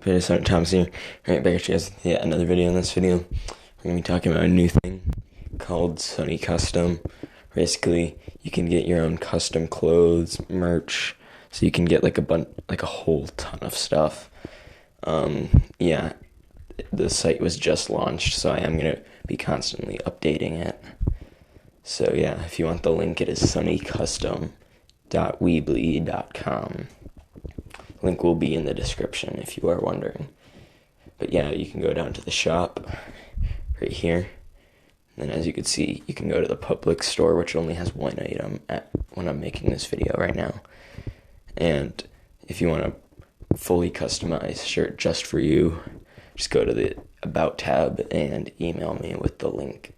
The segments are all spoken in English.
Hey, Sergeant Thomas here. Alright, back at you guys with yet another video. In this video, we're going to be talking about a new thing called sunnyCustom. Basically, you can get your own custom clothes, merch, so you can get like a whole ton of stuff. Yeah, the site was just launched, so I am going to be constantly updating it. So yeah, if you want the link, it is sunnycustom.weebly.com. Link will be in the description if you are wondering. But yeah, you can go down to the shop right here. And then as you can see, you can go to the public store, which only has one item when I'm making this video right now. And if you want a fully customized shirt just for you, just go to the About tab and email me with the link,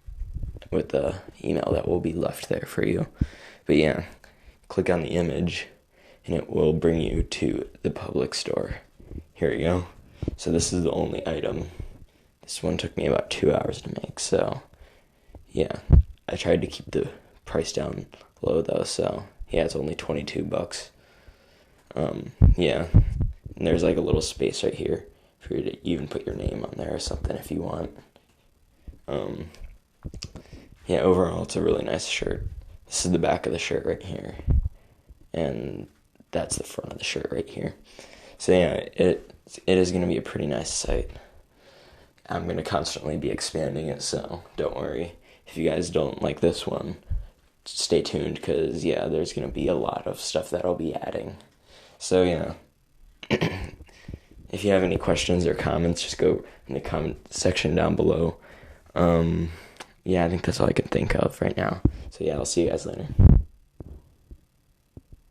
with the email that will be left there for you. But yeah, click on the image and it will bring you to the public store. Here we go. So this is the only item. This one took me about 2 hours to make, so yeah. I tried to keep the price down low though, so yeah, it's only $22. Yeah. And there's like a little space right here for you to even put your name on there or something if you want. Yeah, overall it's a really nice shirt. This is the back of the shirt right here. And that's the front of the shirt right here. So yeah, it is going to be a pretty nice site. I'm going to constantly be expanding it, so don't worry. If you guys don't like this one, stay tuned, because yeah, there's going to be a lot of stuff that I'll be adding. So yeah, if you have any questions or comments, just go in the comment section down below. Yeah, I think that's all I can think of right now. So yeah, I'll see you guys later.